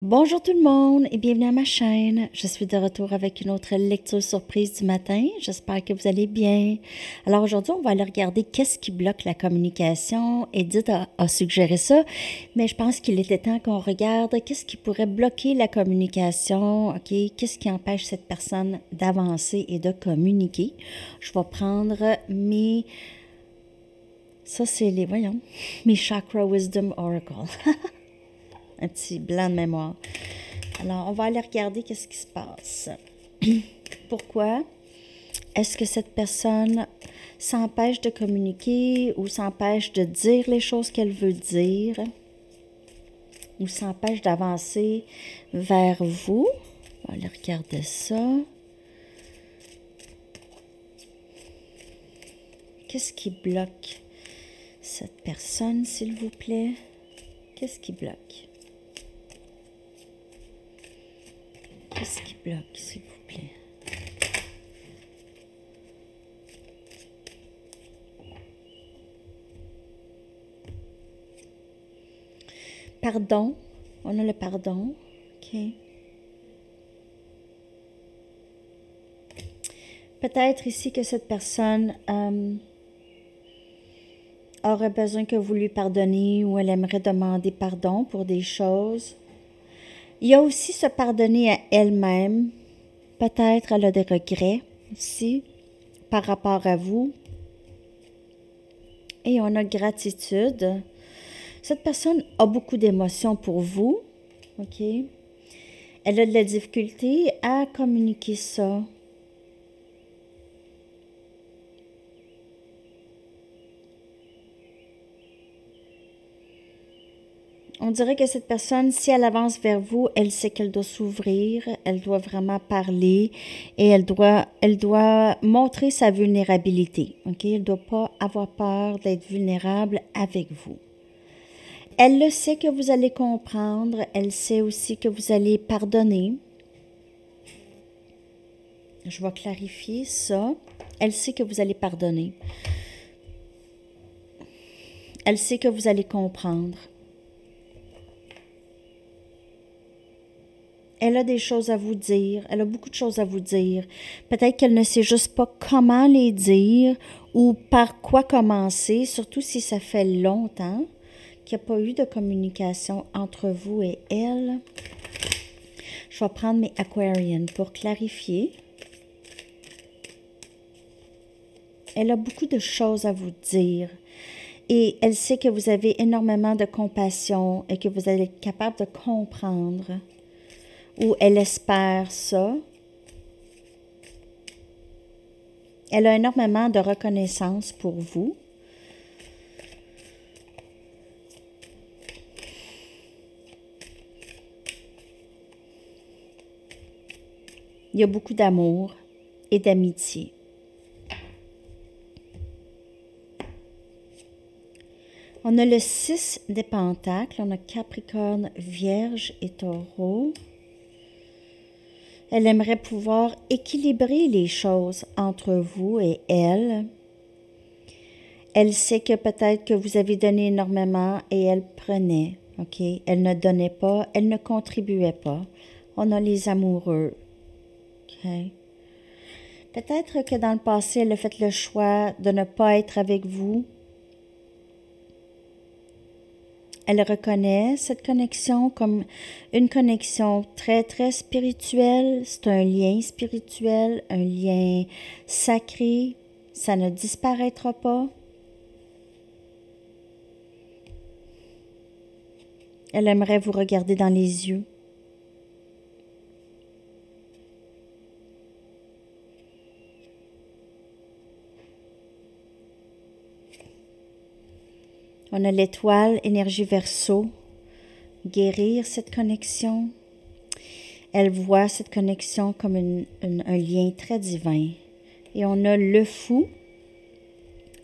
Bonjour tout le monde et bienvenue à ma chaîne. Je suis de retour avec une autre lecture surprise du matin. J'espère que vous allez bien. Alors aujourd'hui, on va aller regarder qu'est-ce qui bloque la communication. Edith a suggéré ça, mais je pense qu'il était temps qu'on regarde qu'est-ce qui pourrait bloquer la communication. OK, qu'est-ce qui empêche cette personne d'avancer et de communiquer. Je vais prendre mes... Ça, c'est les... Voyons. Mes Chakra Wisdom Oracle. Un petit blanc de mémoire. Alors, on va aller regarder qu'est-ce qui se passe. Pourquoi est-ce que cette personne s'empêche de communiquer ou s'empêche de dire les choses qu'elle veut dire ou s'empêche d'avancer vers vous? On va aller regarder ça. Qu'est-ce qui bloque cette personne, s'il vous plaît? Qu'est-ce qui bloque? Qu'est-ce qui bloque, s'il vous plaît? Pardon. On a le pardon. OK. Peut-être ici que cette personne aurait besoin que vous lui pardonniez ou elle aimerait demander pardon pour des choses. Il y a aussi se pardonner à elle-même. Peut-être elle a des regrets aussi par rapport à vous. Et on a gratitude. Cette personne a beaucoup d'émotions pour vous. OK? Elle a de la difficulté à communiquer ça. On dirait que cette personne, si elle avance vers vous, elle sait qu'elle doit s'ouvrir, elle doit vraiment parler et elle doit montrer sa vulnérabilité. OK? Elle ne doit pas avoir peur d'être vulnérable avec vous. Elle le sait que vous allez comprendre, elle sait aussi que vous allez pardonner. Je vais clarifier ça. Elle sait que vous allez pardonner. Elle sait que vous allez comprendre. Elle a des choses à vous dire, elle a beaucoup de choses à vous dire. Peut-être qu'elle ne sait juste pas comment les dire ou par quoi commencer, surtout si ça fait longtemps qu'il n'y a pas eu de communication entre vous et elle. Je vais prendre mes Aquarian pour clarifier. Elle a beaucoup de choses à vous dire. Et elle sait que vous avez énormément de compassion et que vous allez être capable de comprendre. Ou elle espère ça. Elle a énormément de reconnaissance pour vous. Il y a beaucoup d'amour et d'amitié. On a le 6 des pentacles. On a Capricorne, Vierge et Taureau. Elle aimerait pouvoir équilibrer les choses entre vous et elle. Elle sait que peut-être que vous avez donné énormément et elle prenait. OK? Elle ne donnait pas, elle ne contribuait pas. On a les amoureux. OK? Peut-être que dans le passé, elle a fait le choix de ne pas être avec vous. Elle reconnaît cette connexion comme une connexion très, très spirituelle. C'est un lien spirituel, un lien sacré. Ça ne disparaîtra pas. Elle aimerait vous regarder dans les yeux. On a l'étoile, énergie Verseau, guérir cette connexion. Elle voit cette connexion comme un lien très divin. Et on a le fou,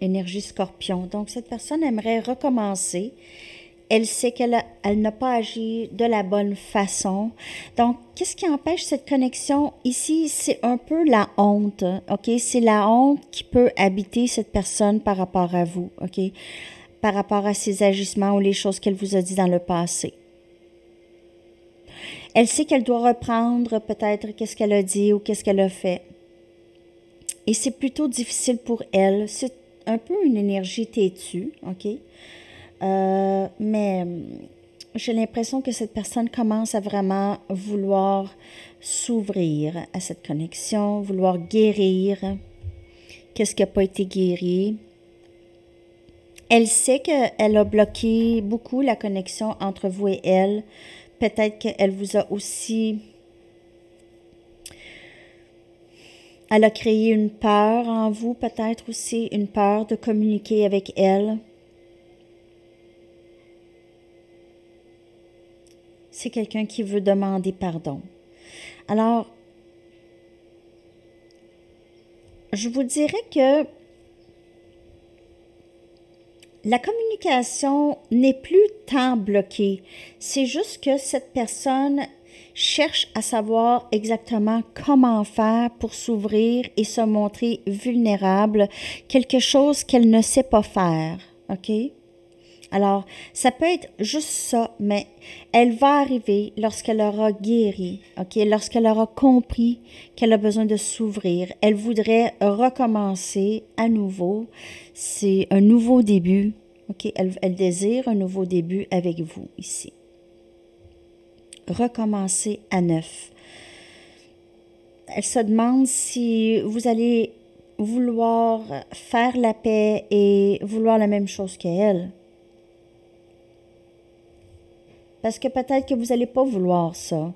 énergie Scorpion. Donc, cette personne aimerait recommencer. Elle sait qu'elle n'a pas agi de la bonne façon. Donc, qu'est-ce qui empêche cette connexion? Ici, c'est un peu la honte, OK? C'est la honte qui peut habiter cette personne par rapport à vous, OK? Par rapport à ses agissements ou les choses qu'elle vous a dit dans le passé. Elle sait qu'elle doit reprendre peut-être qu'est-ce qu'elle a dit ou qu'est-ce qu'elle a fait. Et c'est plutôt difficile pour elle. C'est un peu une énergie têtue, OK? Mais j'ai l'impression que cette personne commence à vraiment vouloir s'ouvrir à cette connexion, vouloir guérir. Qu'est-ce qui n'a pas été guéri? Elle sait qu'elle a bloqué beaucoup la connexion entre vous et elle. Peut-être qu'elle vous a aussi... Elle a créé une peur en vous, peut-être aussi une peur de communiquer avec elle. C'est quelqu'un qui veut demander pardon. Alors, je vous dirais que la communication n'est plus tant bloquée. C'est juste que cette personne cherche à savoir exactement comment faire pour s'ouvrir et se montrer vulnérable, quelque chose qu'elle ne sait pas faire, OK? Alors, ça peut être juste ça, mais elle va arriver lorsqu'elle aura guéri, OK? Lorsqu'elle aura compris qu'elle a besoin de s'ouvrir. Elle voudrait recommencer à nouveau. C'est un nouveau début, OK? Elle désire un nouveau début avec vous ici. Recommencer à neuf. Elle se demande si vous allez vouloir faire la paix et vouloir la même chose qu'elle. Parce que peut-être que vous n'allez pas vouloir ça.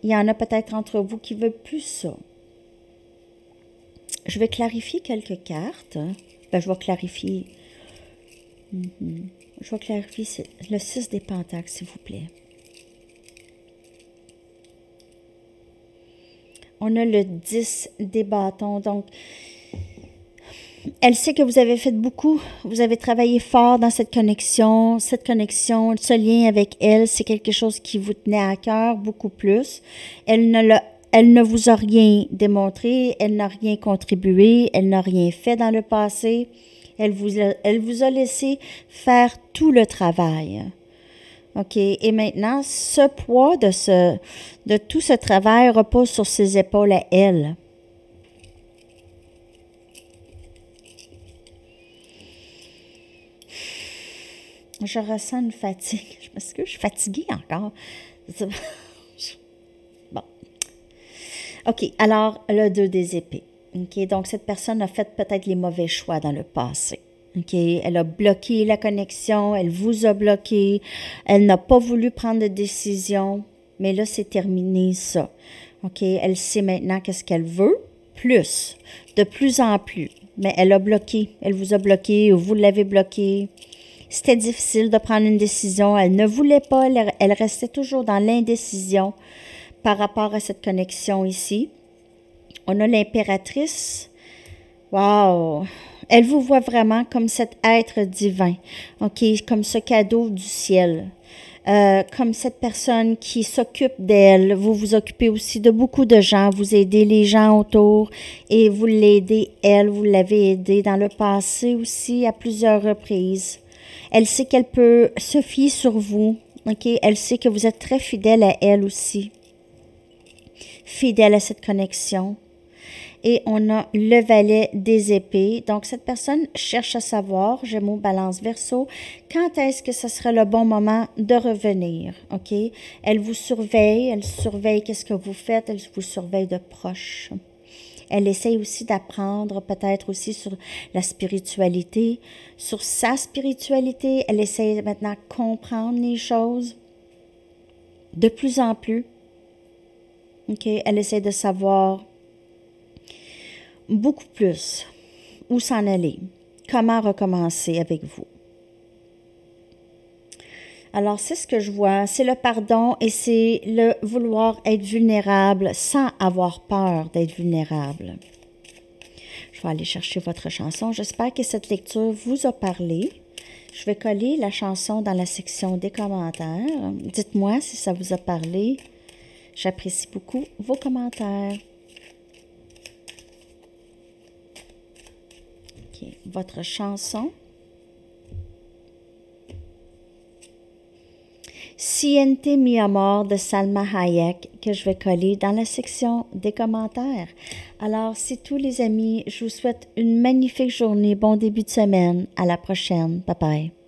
Il y en a peut-être entre vous qui ne veulent plus ça. Je vais clarifier quelques cartes. Je vais clarifier. Je vais clarifier le 6 des pentacles, s'il vous plaît. On a le 10 des bâtons. Donc, elle sait que vous avez fait beaucoup, vous avez travaillé fort dans cette connexion, ce lien avec elle, c'est quelque chose qui vous tenait à cœur beaucoup plus. Elle ne vous a rien démontré, elle n'a rien contribué, elle n'a rien fait dans le passé. Elle vous a laissé faire tout le travail. OK? Et maintenant, ce poids de tout ce travail repose sur ses épaules à elle. Je ressens une fatigue. Je m'excuse, je suis fatiguée encore. Bon. OK, alors, le 2 des épées. OK, donc cette personne a fait peut-être les mauvais choix dans le passé. OK, elle a bloqué la connexion, elle vous a bloqué, elle n'a pas voulu prendre de décision, mais là, c'est terminé ça. OK, elle sait maintenant qu'est-ce qu'elle veut, de plus en plus. Mais elle a bloqué, elle vous a bloqué ou vous l'avez bloqué. C'était difficile de prendre une décision. Elle ne voulait pas, elle restait toujours dans l'indécision par rapport à cette connexion ici. On a l'impératrice. Wow! Elle vous voit vraiment comme cet être divin, OK? Comme ce cadeau du ciel. Comme cette personne qui s'occupe d'elle. Vous vous occupez aussi de beaucoup de gens. Vous aidez les gens autour et vous l'aidez, elle. Vous l'avez aidée dans le passé aussi à plusieurs reprises. Elle sait qu'elle peut se fier sur vous, OK? Elle sait que vous êtes très fidèle à elle aussi. Fidèle à cette connexion. Et on a le valet des épées. Donc, cette personne cherche à savoir, Gémeaux, Balance, Verseau, quand est-ce que ce serait le bon moment de revenir, OK? Elle vous surveille, elle surveille qu'est-ce que vous faites, elle vous surveille de proche. Elle essaye aussi d'apprendre peut-être aussi sur la spiritualité, sur sa spiritualité. Elle essaye maintenant de comprendre les choses de plus en plus. OK? Elle essaie de savoir beaucoup plus où s'en aller, comment recommencer avec vous. Alors, c'est ce que je vois, c'est le pardon et c'est le vouloir être vulnérable sans avoir peur d'être vulnérable. Je vais aller chercher votre chanson. J'espère que cette lecture vous a parlé. Je vais coller la chanson dans la section des commentaires. Dites-moi si ça vous a parlé. J'apprécie beaucoup vos commentaires. OK, votre chanson. Siente mi amor de Salma Hayek que je vais coller dans la section des commentaires. Alors, c'est tout les amis. Je vous souhaite une magnifique journée. Bon début de semaine. À la prochaine. Bye bye.